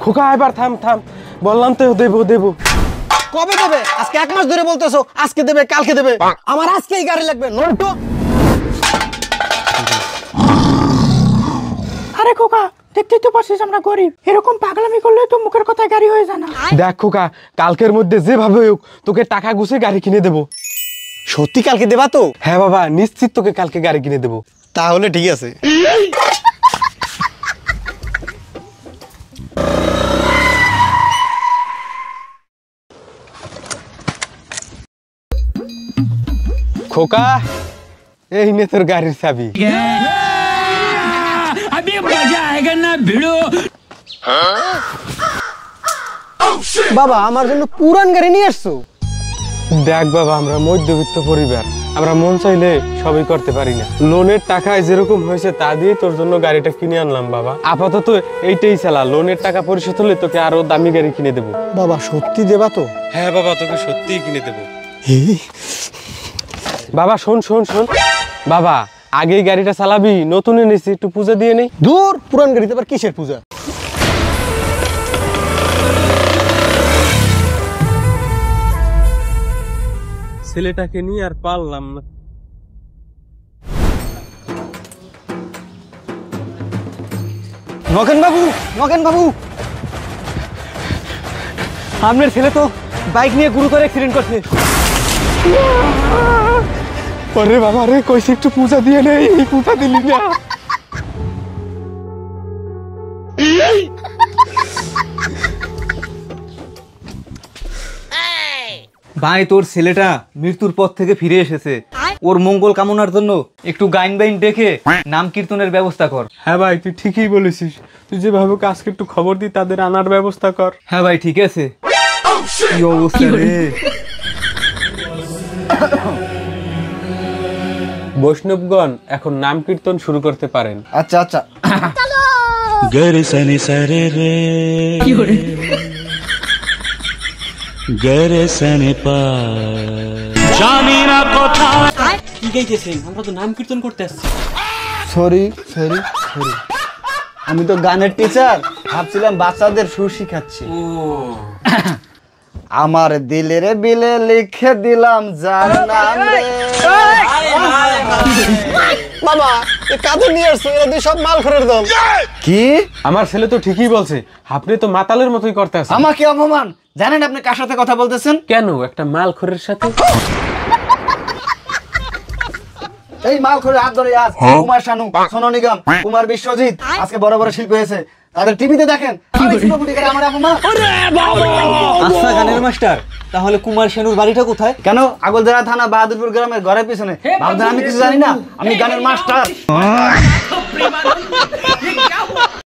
খোকা এবার থাম থাম, বললাম তো দেবো দেবো। কবে দেবে? আজকে 1 মাস ধরে বলতেছো আজকে দেবে কালকে দেবে। আমার আজকেই গাড়ি লাগবে, নয়তো। আরে খোকা, দেখতেই তো পারছিস আমরা গরিব, এরকম পাগলামি করলে তো মুখের কথায় গাড়ি হয়ে যায় না। দেখ খোকা, কালকের মধ্যে যেভাবে হোক তোকে টাকা গুছে গাড়ি কিনে দেবো। সত্যি কালকে দেবা তো? হ্যাঁ বাবা, নিশ্চিত তোকে কালকে গাড়ি কিনে দেবো। তাহলে ঠিক আছে। খোকা, এই নে তোর গাড়ির চাবি। বাবা, আমার জন্য পুরান গাড়ি নিয়ে আসছো? দেখ বাবা, আমরা মধ্যবিত্ত পরিবার, আমরা মন চাইলে সবই করতে পারি না। লোনের টাকায় যেরকম হয়েছে তা দিয়ে তোর জন্য গাড়িটা কিনে আনলাম বাবা। আপাতত এইটাই চালা, লোনের টাকা পরিশোধ হলে তোকে আরো দামি গাড়ি কিনে দেবো। বাবা সত্যি দেবা তো? হ্যাঁ বাবা, তোকে সত্যিই কিনে দেবো। বাবা শোন শোন শোন বাবা, আগেই গাড়িটা চালাবি, নতুন এনেছি, একটু পূজা দিয়ে নেই। দূর, পুরান গাড়িতে আবার কিসের পূজা? ছেলেটাকে নিয়ে আর পারলাম না। নগেন বাবু, নগেন বাবু, আপনার ছেলে তো বাইক নিয়ে গুরুতর অ্যাক্সিডেন্ট করছে। আরে বাবা রে, কইছি একটু পূজা দিয়ে নেই, পূজা দিলি না। ভাই, তোর ছেলেটা মৃত্যুর পথ থেকে ফিরে এসেছে, ওর মঙ্গল কামনার জন্য একটু গাইন বাইন ডেকে নাম কীর্তনের ব্যবস্থা কর। হ্যাঁ ভাই, তুই ঠিকই বলেছিস, তুই যেভাবে আজকে একটু খবর দি, তাদের আনার ব্যবস্থা কর। হ্যাঁ ভাই, ঠিক আছে। কি অবস্থা রে! বৈষ্ণবগণ এখন নাম কীর্তন শুরু করতে পারেন। আচ্ছা আচ্ছা। গরে সনি সরে রে, গরে সনি পা, জানি না কোথায়। কি গাইতেছেন? আমরা তো নাম কীর্তন করতে আসছি। সরি সরি সরি, আমি তো গানের টিচার, ভাবছিলাম বাচ্চাদের সুর শিখাচ্ছি। আমার দিলের বিলে লিখে দিলাম যার নাম রে। বাবা, এ কাঁধে নিয়ে আসছো, এরা দুই সব মাল খরের দল। কি? আমার ছেলে তো ঠিকই বলছে, আপনি তো মাতালের মতোই করতে আছেন। আমাকে অপমান! জানেন আপনি কার সাথে কথা বলতেছেন? কেন? একটা মাল খরের সাথে। এই মাল খরে হাত ধরে আজ কুমার শানু, সোনু নিগম, কুমার বিশ্বজিৎ আজকে বড় বড় শিল্পী হয়েছে, তাদের টিভিতে দেখেন। আমার অপমান! আচ্ছা গানের মাস্টার, তাহলে কুমার শানুর বাড়িটা কোথায়? কেন? আগলদারা থানা বাহাদুরপুর গ্রামের ঘরের পিছনে। ভাবছেন আমি কিছু জানি না? আমি গানের মাস্টার।